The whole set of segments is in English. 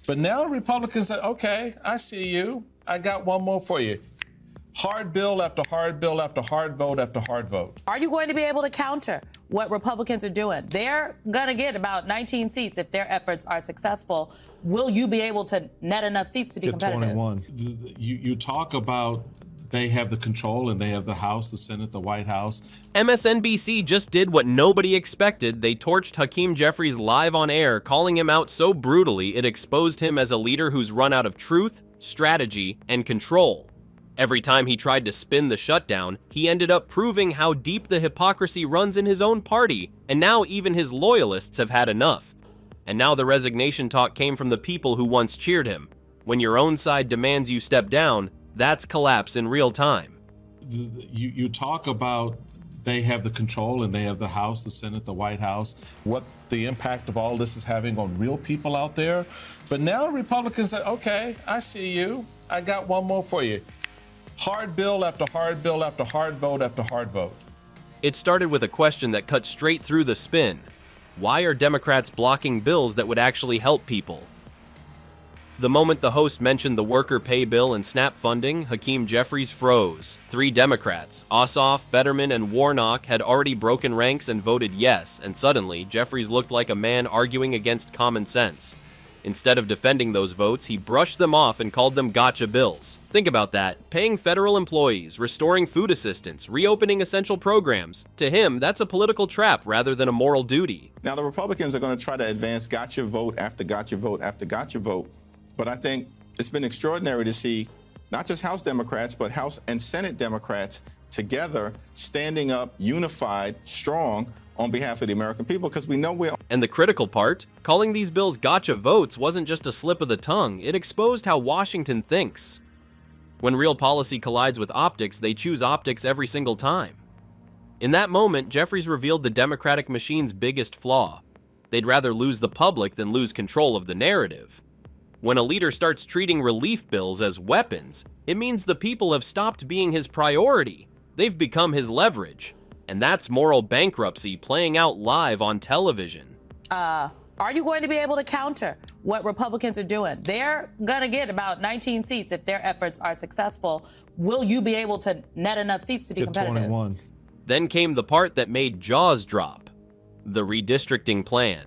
But now Republicans say, okay, I see you. I got one more for you. Hard bill after hard bill after hard vote after hard vote. Are you going to be able to counter what Republicans are doing? They're going to get about 19 seats if their efforts are successful. Will you be able to net enough seats to be competitive? 21. You talk about they have the control and they have the House, the Senate, the White House. MSNBC just did what nobody expected. They torched Hakeem Jeffries live on air, calling him out so brutally it exposed him as a leader who's run out of truth, strategy, and control. Every time he tried to spin the shutdown, he ended up proving how deep the hypocrisy runs in his own party, and now even his loyalists have had enough. And now the resignation talk came from the people who once cheered him. When your own side demands you step down, that's collapse in real time. You talk about they have the control and they have the House, the Senate, the White House, what the impact of all this is having on real people out there. But now Republicans say, okay, I see you. I got one more for you. Hard bill after hard bill after hard vote after hard vote. It started with a question that cut straight through the spin. Why are Democrats blocking bills that would actually help people? The moment the host mentioned the worker pay bill and SNAP funding, Hakeem Jeffries froze. 3 Democrats, Ossoff, Fetterman, and Warnock, had already broken ranks and voted yes, and suddenly, Jeffries looked like a man arguing against common sense. Instead of defending those votes, he brushed them off and called them gotcha bills. Think about that. Paying federal employees, restoring food assistance, reopening essential programs. To him, that's a political trap rather than a moral duty. Now, the Republicans are going to try to advance gotcha vote after gotcha vote after gotcha vote. But I think it's been extraordinary to see not just House Democrats, but House and Senate Democrats together standing up, unified, strong, on behalf of the American people, because we know we're... And the critical part, calling these bills gotcha votes wasn't just a slip of the tongue, it exposed how Washington thinks. When real policy collides with optics, they choose optics every single time. In that moment, Jeffries revealed the Democratic machine's biggest flaw. They'd rather lose the public than lose control of the narrative. When a leader starts treating relief bills as weapons, it means the people have stopped being his priority. They've become his leverage. And that's moral bankruptcy playing out live on television. Are you going to be able to counter what Republicans are doing? They're going to get about 19 seats if their efforts are successful. Will you be able to net enough seats to be competitive? 21. Then came the part that made jaws drop, the redistricting plan.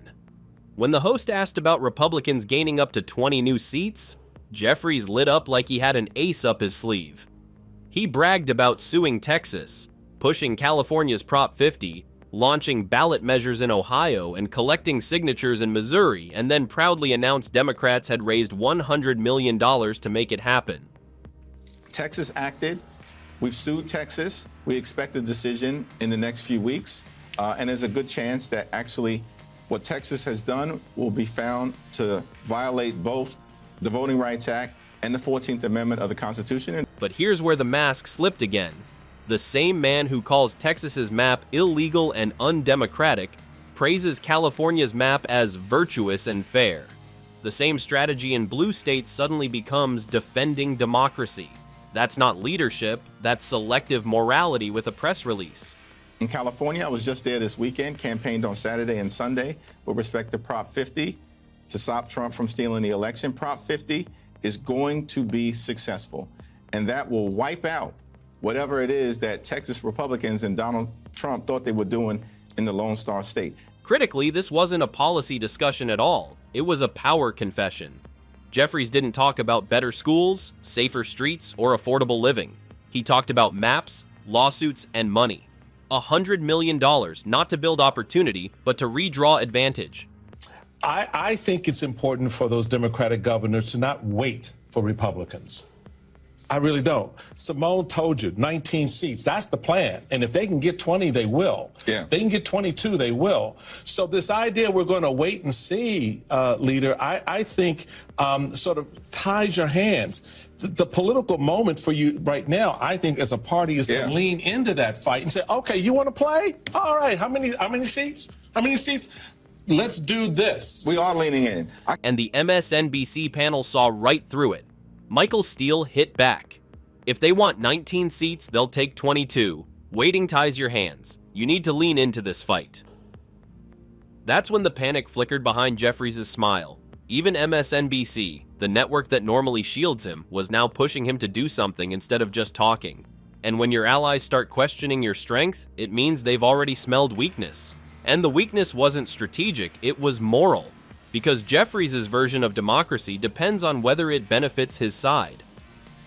When the host asked about Republicans gaining up to 20 new seats, Jeffries lit up like he had an ace up his sleeve. He bragged about suing Texas, pushing California's Prop 50, launching ballot measures in Ohio, and collecting signatures in Missouri, and then proudly announced Democrats had raised $100 million to make it happen. Texas acted. We've sued Texas. We expect a decision in the next few weeks. And there's a good chance that actually what Texas has done will be found to violate both the Voting Rights Act and the 14th Amendment of the Constitution. But here's where the mask slipped again. The same man who calls Texas's map illegal and undemocratic praises California's map as virtuous and fair. The same strategy in blue states suddenly becomes defending democracy. That's not leadership, that's selective morality with a press release. In California, I was just there this weekend, campaigned on Saturday and Sunday with respect to Prop 50 to stop Trump from stealing the election. Prop 50 is going to be successful, and that will wipe out whatever it is that Texas Republicans and Donald Trump thought they were doing in the Lone Star State. Critically, this wasn't a policy discussion at all. It was a power confession. Jeffries didn't talk about better schools, safer streets, or affordable living. He talked about maps, lawsuits, and money. $100 million, not to build opportunity, but to redraw advantage. I think it's important for those Democratic governors to not wait for Republicans. I really don't. Simone told you, 19 seats, that's the plan. And if they can get 20, they will. Yeah. They can get 22, they will. So this idea we're going to wait and see, leader, I think sort of ties your hands. The political moment for you right now, I think, as a party is to lean into that fight and say, okay, you want to play? All right, how many seats? How many seats? Let's do this. We are leaning in. And the MSNBC panel saw right through it. Michael Steele hit back. If they want 19 seats, they'll take 22. Waiting ties your hands. You need to lean into this fight. That's when the panic flickered behind Jeffries' smile. Even MSNBC, the network that normally shields him, was now pushing him to do something instead of just talking. And when your allies start questioning your strength, it means they've already smelled weakness. And the weakness wasn't strategic, it was moral. Because Jeffries' version of democracy depends on whether it benefits his side.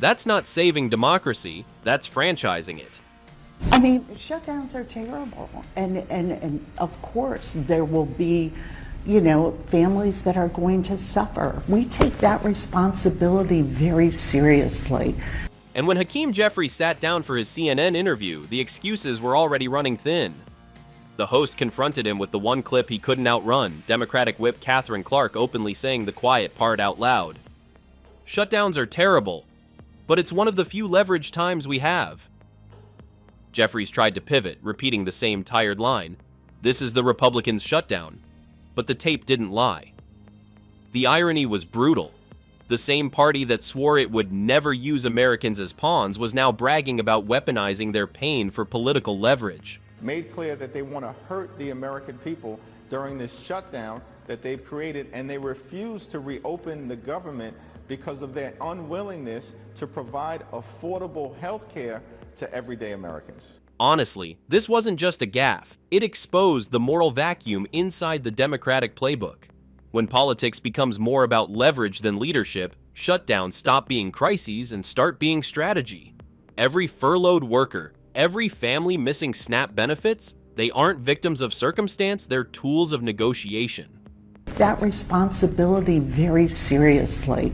That's not saving democracy, that's franchising it. I mean, shutdowns are terrible. And of course, there will be, families that are going to suffer. We take that responsibility very seriously. And when Hakeem Jeffries sat down for his CNN interview, the excuses were already running thin. The host confronted him with the one clip he couldn't outrun, Democratic Whip Katherine Clark openly saying the quiet part out loud. Shutdowns are terrible, but it's one of the few leverage times we have. Jeffries tried to pivot, repeating the same tired line. This is the Republicans' shutdown. But the tape didn't lie. The irony was brutal. The same party that swore it would never use Americans as pawns was now bragging about weaponizing their pain for political leverage. Made clear that they want to hurt the American people during this shutdown that they've created, and they refuse to reopen the government because of their unwillingness to provide affordable health care to everyday Americans. Honestly, this wasn't just a gaffe. It exposed the moral vacuum inside the Democratic playbook. When politics becomes more about leverage than leadership, shutdowns stop being crises and start being strategy. Every furloughed worker, every family missing SNAP benefits, they aren't victims of circumstance, they're tools of negotiation. That responsibility very seriously,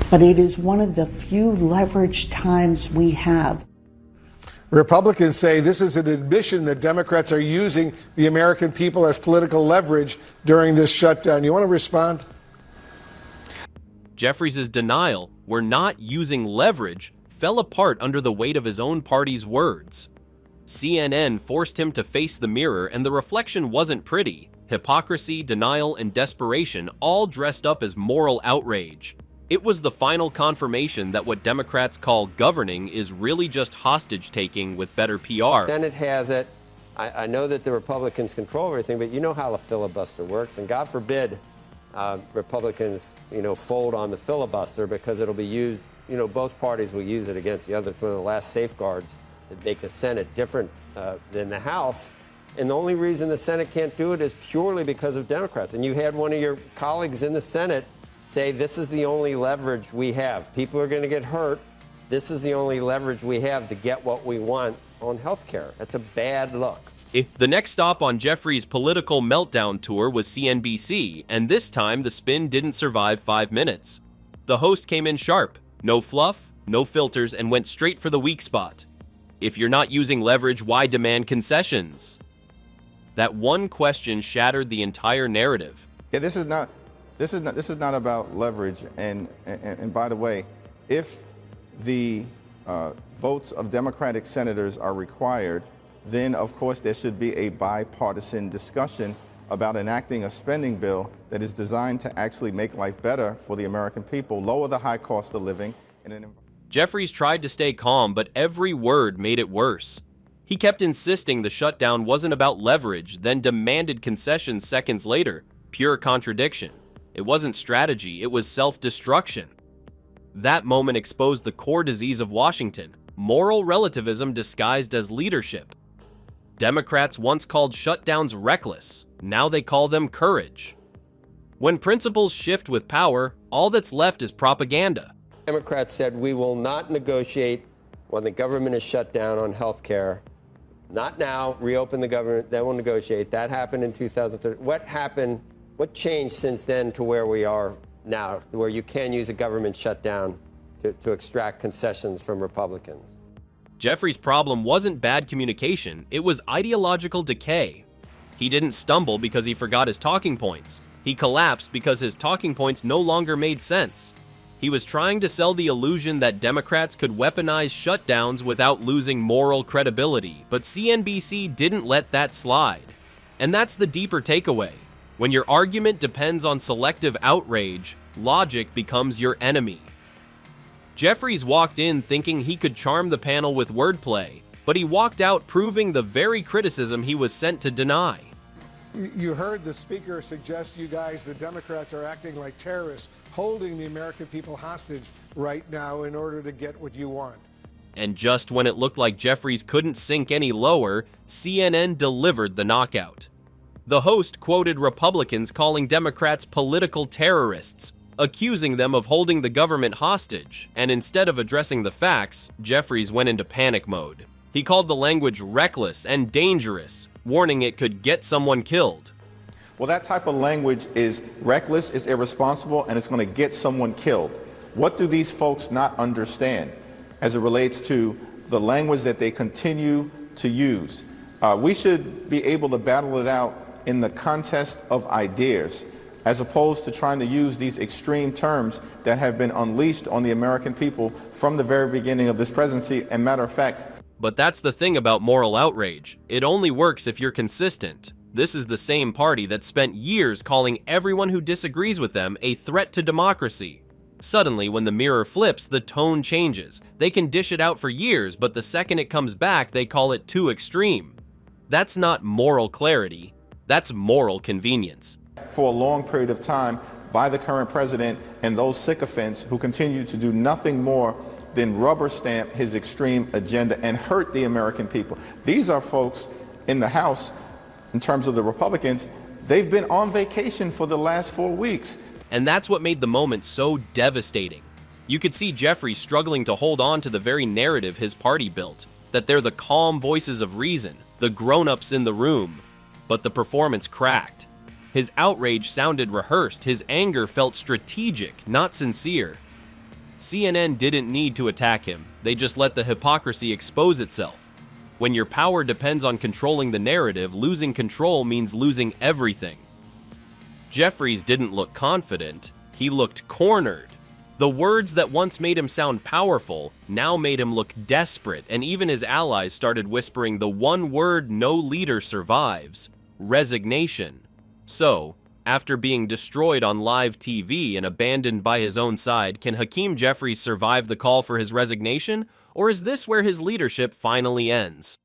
but it is one of the few leverage times we have. Republicans say this is an admission that Democrats are using the American people as political leverage during this shutdown. You want to respond? Jeffries' denial, we're not using leverage, fell apart under the weight of his own party's words. CNN forced him to face the mirror, and the reflection wasn't pretty. Hypocrisy, denial, and desperation all dressed up as moral outrage. It was the final confirmation that what Democrats call governing is really just hostage-taking with better PR. Senate has it. I know that the Republicans control everything, but you know how the filibuster works, and God forbid Republicans, fold on the filibuster, because it'll be used, both parties will use it against the other. It's one of the last safeguards that make the Senate different than the House. And the only reason the Senate can't do it is purely because of Democrats. And you had one of your colleagues in the Senate say, this is the only leverage we have. People are going to get hurt. This is the only leverage we have to get what we want on health care. That's a bad look. The next stop on Jeffries' political meltdown tour was CNBC, and this time the spin didn't survive 5 minutes. The host came in sharp, no fluff, no filters, and went straight for the weak spot. If you're not using leverage, why demand concessions? That one question shattered the entire narrative. Yeah, this is not about leverage. And by the way, if the votes of Democratic senators are required, then of course there should be a bipartisan discussion about enacting a spending bill that is designed to actually make life better for the American people, lower the high cost of living. Jeffries tried to stay calm, but every word made it worse. He kept insisting the shutdown wasn't about leverage, then demanded concessions seconds later. Pure contradiction. It wasn't strategy, it was self-destruction. That moment exposed the core disease of Washington, moral relativism disguised as leadership. Democrats once called shutdowns reckless, now they call them courage. When principles shift with power, all that's left is propaganda. Democrats said, we will not negotiate when the government is shut down on health care. Not now, reopen the government, then we'll negotiate. That happened in 2013. What happened? What changed since then to where we are now, where you can use a government shutdown to extract concessions from Republicans? Jeffries' problem wasn't bad communication, it was ideological decay. He didn't stumble because he forgot his talking points. He collapsed because his talking points no longer made sense. He was trying to sell the illusion that Democrats could weaponize shutdowns without losing moral credibility, but CNBC didn't let that slide. And that's the deeper takeaway. When your argument depends on selective outrage, logic becomes your enemy. Jeffries walked in thinking he could charm the panel with wordplay, but he walked out proving the very criticism he was sent to deny. You heard the speaker suggest to you guys the Democrats are acting like terrorists, holding the American people hostage right now in order to get what you want. And just when it looked like Jeffries couldn't sink any lower, CNN delivered the knockout. The host quoted Republicans calling Democrats political terrorists, accusing them of holding the government hostage, and instead of addressing the facts, Jeffries went into panic mode. He called the language reckless and dangerous, warning it could get someone killed. Well, that type of language is reckless, it's irresponsible, and it's going to get someone killed. What do these folks not understand as it relates to the language that they continue to use? We should be able to battle it out in the contest of ideas, as opposed to trying to use these extreme terms that have been unleashed on the American people from the very beginning of this presidency. And matter of fact, but that's the thing about moral outrage. It only works if you're consistent. This is the same party that spent years calling everyone who disagrees with them a threat to democracy. Suddenly, when the mirror flips, the tone changes. They can dish it out for years, but the second it comes back, they call it too extreme. That's not moral clarity. That's moral convenience. For a long period of time, by the current president and those sycophants who continue to do nothing more than rubber stamp his extreme agenda and hurt the American people. These are folks in the House, in terms of the Republicans, they've been on vacation for the last 4 weeks. And that's what made the moment so devastating. You could see Jeffries struggling to hold on to the very narrative his party built, that they're the calm voices of reason, the grown-ups in the room. But the performance cracked. His outrage sounded rehearsed, his anger felt strategic, not sincere. CNN didn't need to attack him, they just let the hypocrisy expose itself. When your power depends on controlling the narrative, losing control means losing everything. Jeffries didn't look confident, he looked cornered. The words that once made him sound powerful now made him look desperate, and even his allies started whispering the one word no leader survives: resignation. So, after being destroyed on live TV and abandoned by his own side, can Hakeem Jeffries survive the call for his resignation? Or is this where his leadership finally ends?